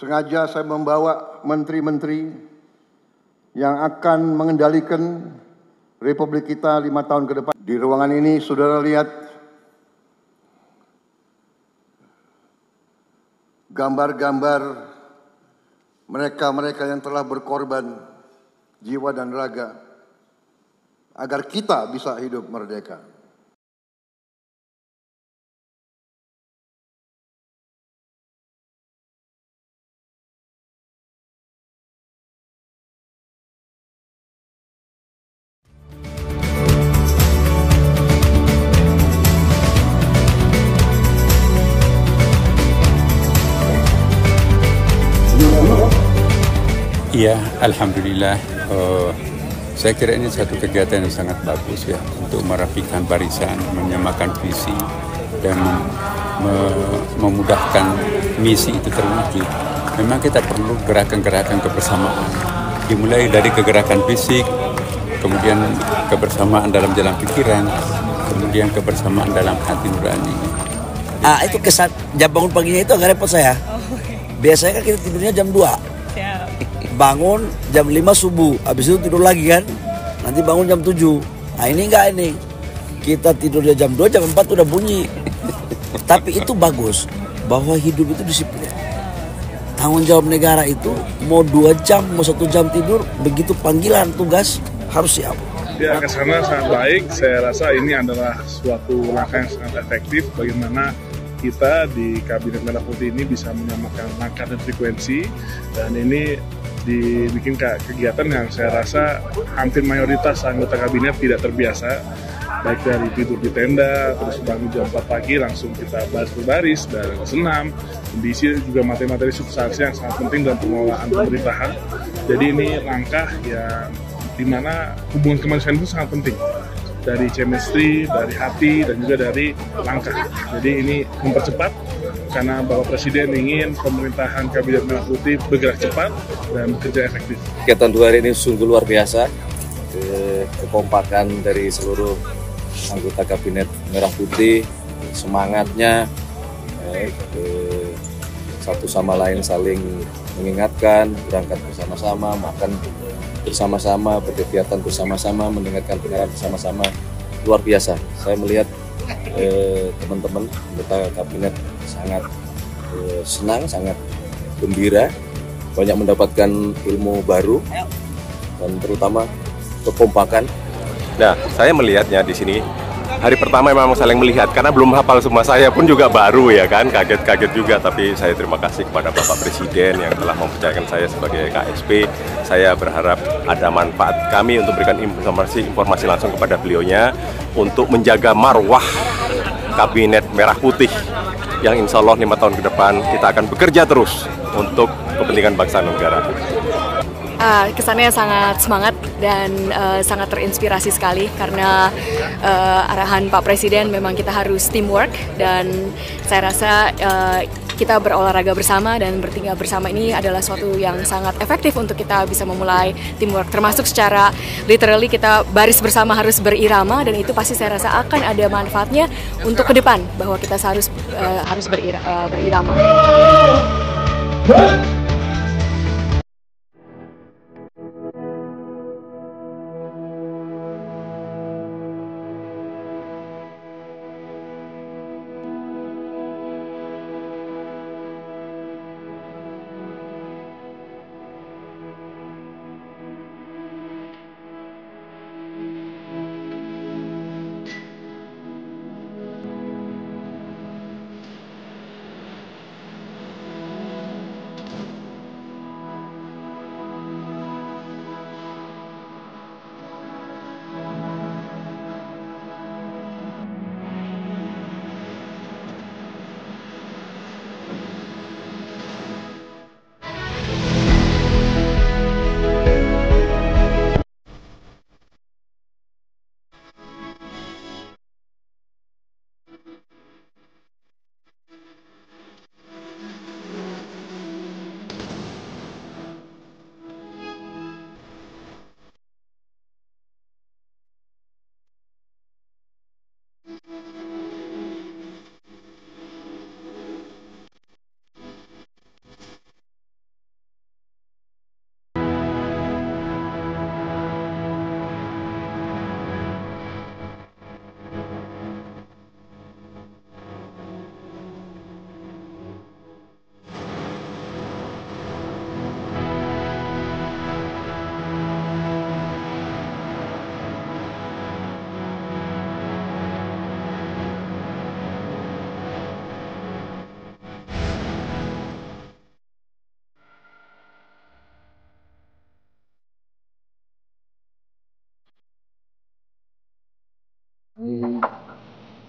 Sengaja saya membawa menteri-menteri yang akan mengendalikan Republik kita 5 tahun ke depan. Di ruangan ini saudara lihat gambar-gambar mereka-mereka yang telah berkorban jiwa dan raga agar kita bisa hidup merdeka. Ya, alhamdulillah. Saya kira ini satu kegiatan yang sangat bagus ya untuk merapikan barisan, menyamakan visi dan memudahkan misi itu terwujud. Memang kita perlu gerakan-gerakan kebersamaan. Dimulai dari kegerakan fisik, kemudian kebersamaan dalam jalan pikiran, kemudian kebersamaan dalam hati nurani. Itu kesan jam bangun paginya itu agak repot saya. Biasanya kan kita tidurnya jam 2. Bangun jam 5 subuh, habis itu tidur lagi kan, nanti bangun jam 7. Nah ini enggak ini, kita tidurnya jam 2, jam 4 udah bunyi. Tapi itu bagus, bahwa hidup itu disiplin. Tanggung jawab negara itu mau 2 jam, mau 1 jam tidur, begitu panggilan tugas harus siap. Ya, kesana sangat baik, saya rasa ini adalah suatu langkah yang sangat efektif bagaimana kita di Kabinet Merah Putih ini bisa menyamakan langkah dan frekuensi, dan ini dibikin kegiatan yang saya rasa hampir mayoritas anggota kabinet tidak terbiasa, baik dari tidur di tenda, terus bangun jam 4 pagi langsung kita baris berbaris dan senam, diisi juga materi-materi substansi yang sangat penting dalam pengelolaan pemerintahan. Jadi ini langkah yang dimana hubungan kemanusiaan itu sangat penting, dari chemistry, dari hati, dan juga dari langkah. Jadi ini mempercepat karena Bapak Presiden ingin pemerintahan Kabinet Merah Putih bergerak cepat dan bekerja efektif. Kegiatan 2 hari ini sungguh luar biasa, kekompakan dari seluruh anggota Kabinet Merah Putih, semangatnya, satu sama lain saling mengingatkan, berangkat bersama-sama, makan bersama-sama, berkegiatan bersama-sama, mendengarkan penjelasan bersama-sama, luar biasa. Saya melihat teman-teman anggota kabinet sangat senang, sangat gembira, banyak mendapatkan ilmu baru dan terutama kekompakan. Nah, saya melihatnya di sini hari pertama memang saling melihat karena belum hafal semua, saya pun juga baru ya kan, kaget-kaget juga, tapi saya terima kasih kepada Bapak Presiden yang telah mempercayakan saya sebagai KSP. Saya berharap ada manfaat kami untuk berikan informasi langsung kepada beliaunya untuk menjaga marwah Kabinet Merah Putih yang insya Allah 5 tahun ke depan kita akan bekerja terus untuk kepentingan bangsa dan negara. Kesannya sangat semangat dan sangat terinspirasi sekali karena arahan Pak Presiden memang kita harus teamwork, dan saya rasa kita berolahraga bersama dan bertinggal bersama ini adalah suatu yang sangat efektif untuk kita bisa memulai teamwork, termasuk secara literally kita baris bersama harus berirama, dan itu pasti saya rasa akan ada manfaatnya untuk ke depan bahwa kita harus berirama.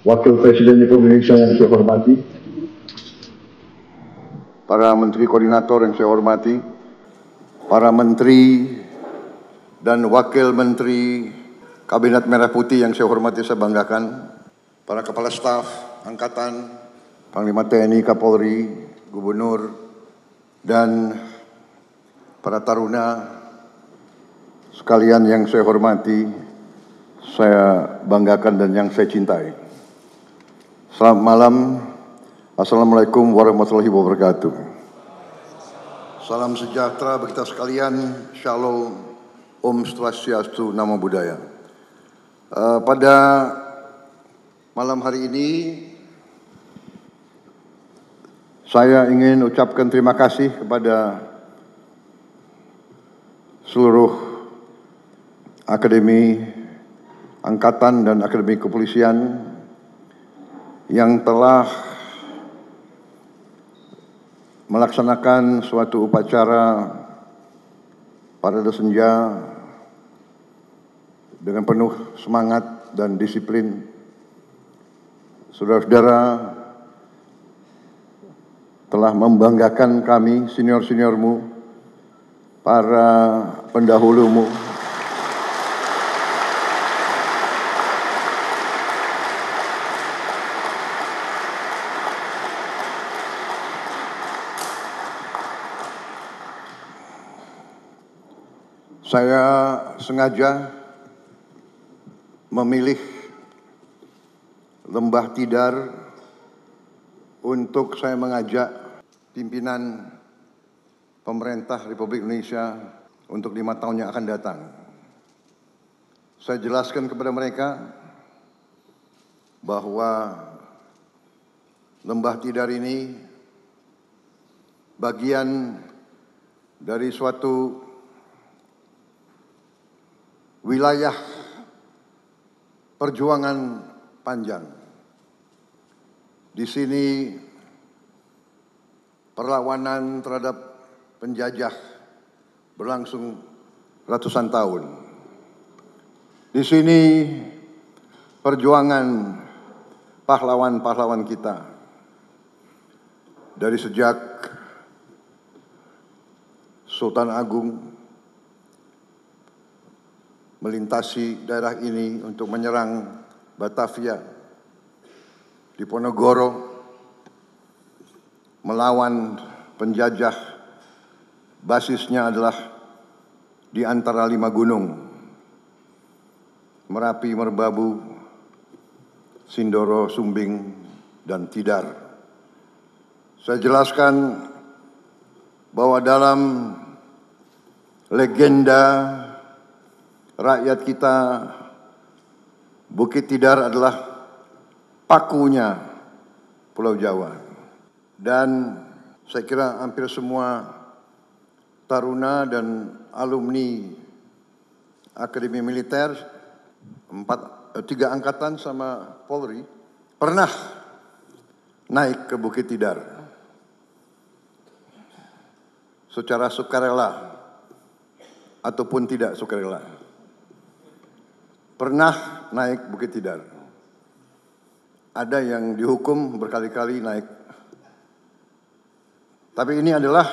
Wakil Presiden Republik Indonesia yang saya hormati, para Menteri Koordinator yang saya hormati, para Menteri dan Wakil Menteri Kabinet Merah Putih yang saya hormati, saya banggakan, para Kepala Staf Angkatan, Panglima TNI, Kapolri, Gubernur, dan para taruna sekalian yang saya hormati, saya banggakan dan yang saya cintai. Selamat malam. Assalamualaikum warahmatullahi wabarakatuh. Salam sejahtera bagi kita sekalian. Shalom, Om Swastiastu, Namo Buddhaya. Pada malam hari ini, saya ingin ucapkan terima kasih kepada seluruh Akademi Angkatan dan Akademi Kepolisian yang telah melaksanakan suatu upacara parade senja dengan penuh semangat dan disiplin. Saudara-saudara telah membanggakan kami, senior-seniormu, para pendahulumu, saya sengaja memilih Lembah Tidar untuk saya mengajak pimpinan pemerintah Republik Indonesia untuk 5 tahun yang akan datang. Saya jelaskan kepada mereka bahwa Lembah Tidar ini bagian dari suatu wilayah perjuangan panjang. Di sini perlawanan terhadap penjajah berlangsung ratusan tahun. Di sini perjuangan pahlawan-pahlawan kita dari sejak Sultan Agung melintasi daerah ini untuk menyerang Batavia, Diponegoro, melawan penjajah. Basisnya adalah di antara 5 gunung, Merapi, Merbabu, Sindoro, Sumbing, dan Tidar. Saya jelaskan bahwa dalam legenda rakyat kita, Bukit Tidar adalah pakunya Pulau Jawa. Dan saya kira hampir semua taruna dan alumni Akademi Militer, 3 angkatan sama Polri, pernah naik ke Bukit Tidar secara sukarela ataupun tidak sukarela. Pernah naik Bukit Tidar. Ada yang dihukum berkali-kali naik. Tapi ini adalah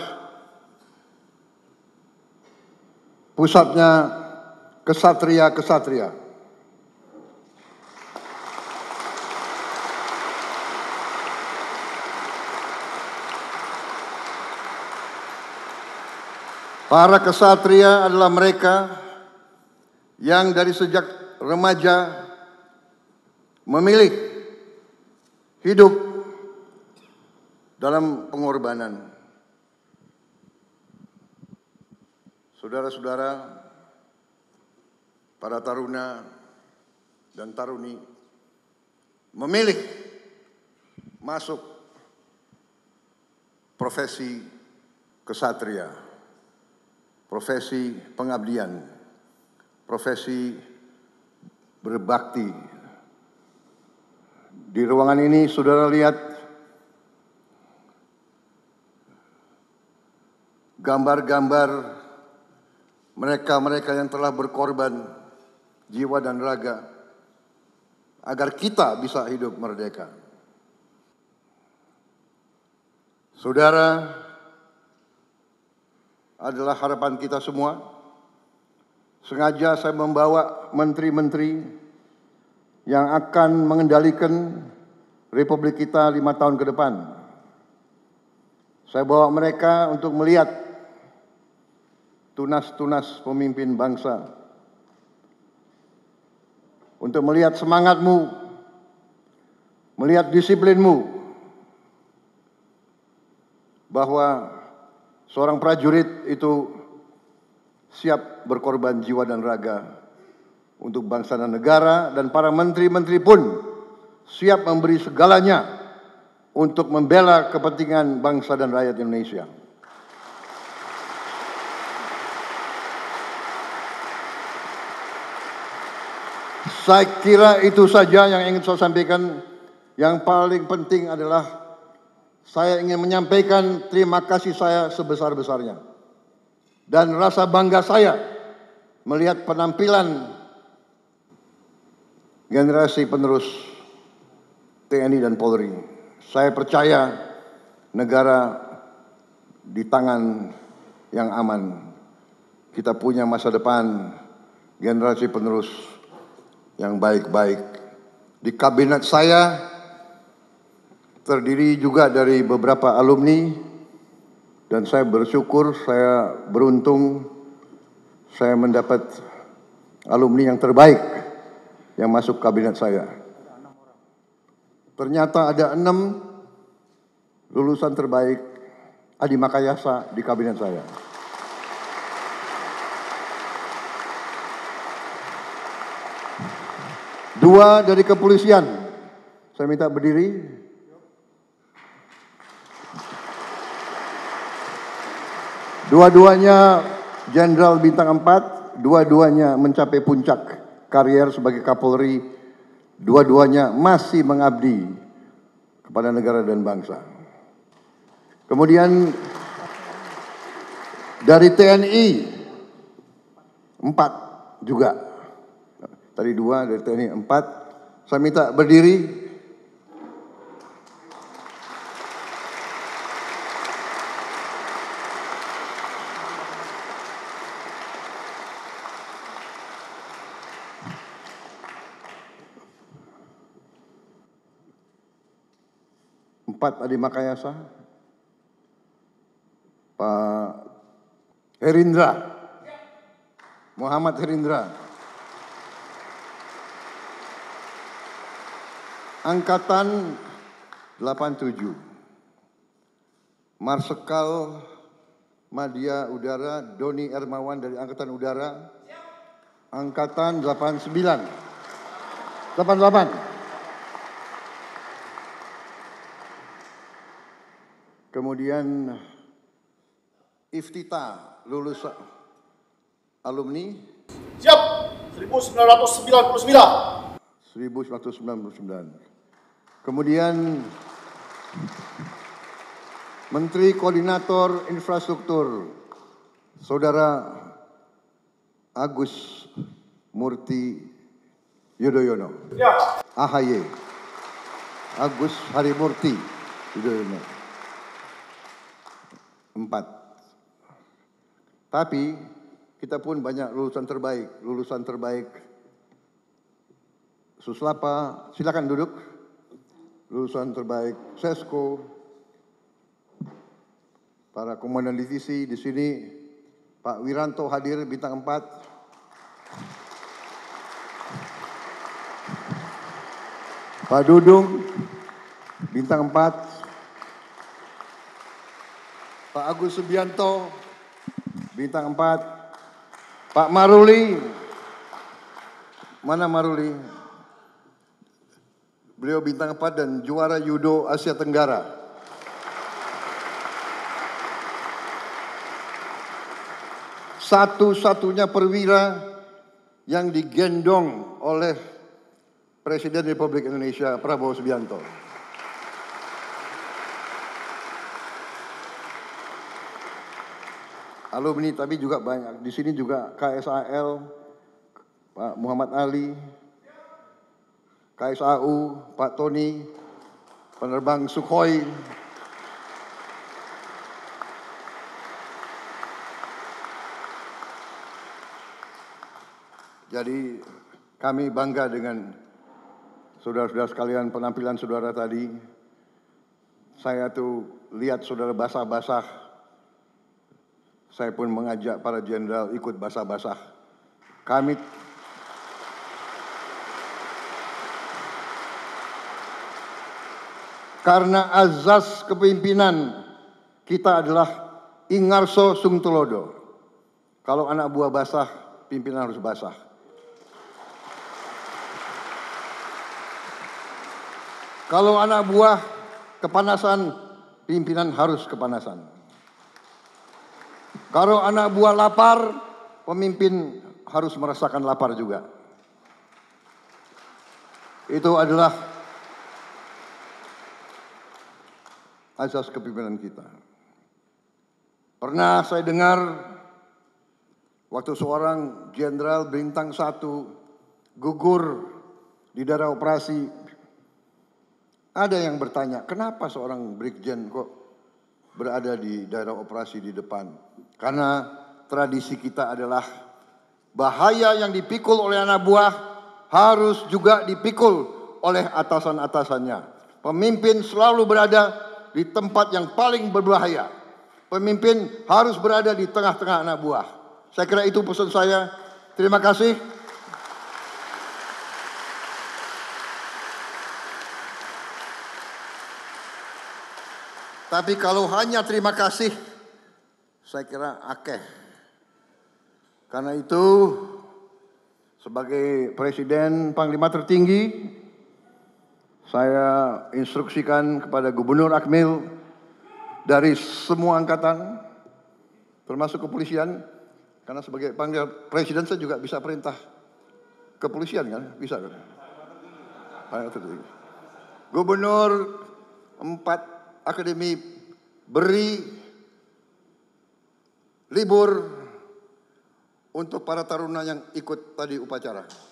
pusatnya kesatria-kesatria. Para kesatria adalah mereka yang dari sejak remaja memilih hidup dalam pengorbanan. Saudara-saudara, para taruna dan taruni memilih masuk profesi kesatria, profesi pengabdian, profesi berbakti. Di ruangan ini saudara lihat gambar-gambar mereka-mereka yang telah berkorban jiwa dan raga agar kita bisa hidup merdeka. Saudara adalah harapan kita semua. Sengaja saya membawa menteri-menteri yang akan mengendalikan Republik kita 5 tahun ke depan. Saya bawa mereka untuk melihat tunas-tunas pemimpin bangsa, untuk melihat semangatmu, melihat disiplinmu, bahwa seorang prajurit itu siap berkorban jiwa dan raga untuk bangsa dan negara, dan para menteri-menteri pun siap memberi segalanya untuk membela kepentingan bangsa dan rakyat Indonesia. Saya kira itu saja yang ingin saya sampaikan. Yang paling penting adalah saya ingin menyampaikan terima kasih saya sebesar-besarnya dan rasa bangga saya melihat penampilan generasi penerus TNI dan Polri. Saya percaya negara di tangan yang aman. Kita punya masa depan generasi penerus yang baik-baik. Di kabinet saya terdiri juga dari beberapa alumni, dan saya bersyukur, saya beruntung saya mendapat alumni yang terbaik yang masuk kabinet saya. Ternyata ada 6 lulusan terbaik Adi Makayasa di kabinet saya. Dua dari kepolisian. Saya minta berdiri. Dua-duanya Jenderal Bintang 4, dua-duanya mencapai puncak karier sebagai Kapolri, dua-duanya masih mengabdi kepada negara dan bangsa. Kemudian dari TNI 4 juga. Tadi 2, dari TNI 4. Saya minta berdiri. Adi Makayasa, Pak Herindra, Muhammad Herindra, Angkatan 87, Marsikal Madya Udara Doni Ermawan dari Angkatan Udara, Angkatan 88. Kemudian Iftita, lulus alumni. Siap, 1999. 1999. Kemudian Menteri Koordinator Infrastruktur, Saudara Agus Murti Yudhoyono. Ya. AHY. Agus Harimurti Yudhoyono. 4. Tapi kita pun banyak lulusan terbaik. Suslapa, silakan duduk. Lulusan terbaik Sesko, para komandan divisi di sini, Pak Wiranto hadir bintang 4. Pak Dudung bintang 4. Pak Agus Subianto, bintang 4. Pak Maruli, mana Maruli? Beliau bintang 4 dan juara Judo Asia Tenggara. Satu-satunya perwira yang digendong oleh Presiden Republik Indonesia Prabowo Subianto. Alumni tapi juga banyak. Di sini juga KSAL, Pak Muhammad Ali, KSAU, Pak Tony, penerbang Sukhoi, jadi kami bangga dengan saudara-saudara sekalian, penampilan saudara tadi. Saya tuh lihat saudara basah-basah, saya pun mengajak para jenderal ikut basah-basah. Karena azas kepemimpinan kita adalah ingarso sung tulodo. Kalau anak buah basah, pimpinan harus basah. Kalau anak buah kepanasan, pimpinan harus kepanasan. Kalau anak buah lapar, pemimpin harus merasakan lapar juga. Itu adalah azas kepemimpinan kita. Pernah saya dengar waktu seorang jenderal bintang 1 gugur di daerah operasi, ada yang bertanya, kenapa seorang brigjen kok berada di daerah operasi di depan? Karena tradisi kita adalah bahaya yang dipikul oleh anak buah harus juga dipikul oleh atasan-atasannya. Pemimpin selalu berada di tempat yang paling berbahaya. Pemimpin harus berada di tengah-tengah anak buah. Saya kira itu pesan saya. Terima kasih. Tapi kalau hanya terima kasih, saya kira akeh. Karena itu, sebagai Presiden Panglima tertinggi, saya instruksikan kepada Gubernur Akmil dari semua angkatan, termasuk kepolisian, karena sebagai Panglima Presiden saya juga bisa perintah kepolisian kan, bisa kan? Gubernur 4 akademi beri libur untuk para taruna yang ikut tadi upacara.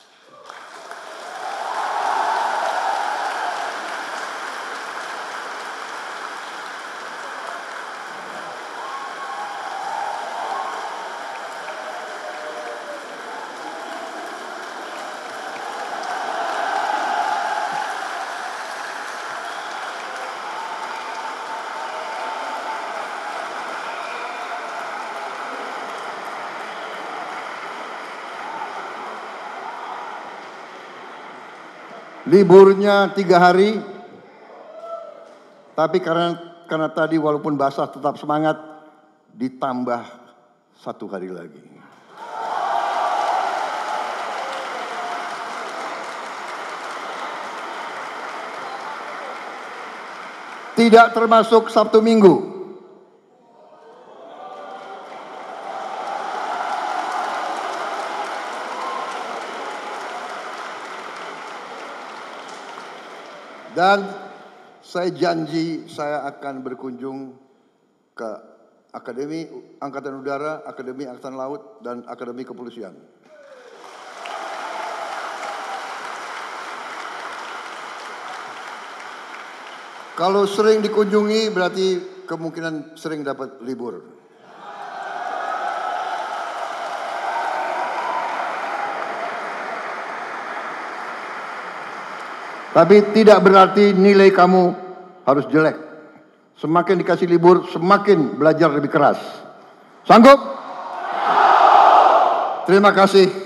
Liburnya 3 hari, tapi karena tadi walaupun basah tetap semangat, ditambah 1 hari lagi. Tidak termasuk Sabtu Minggu. Dan saya janji saya akan berkunjung ke Akademi Angkatan Udara, Akademi Angkatan Laut, dan Akademi Kepolisian. Kalau sering dikunjungi berarti kemungkinan sering dapat libur. Tapi tidak berarti nilai kamu harus jelek. Semakin dikasih libur, semakin belajar lebih keras. Sanggup? Terima kasih.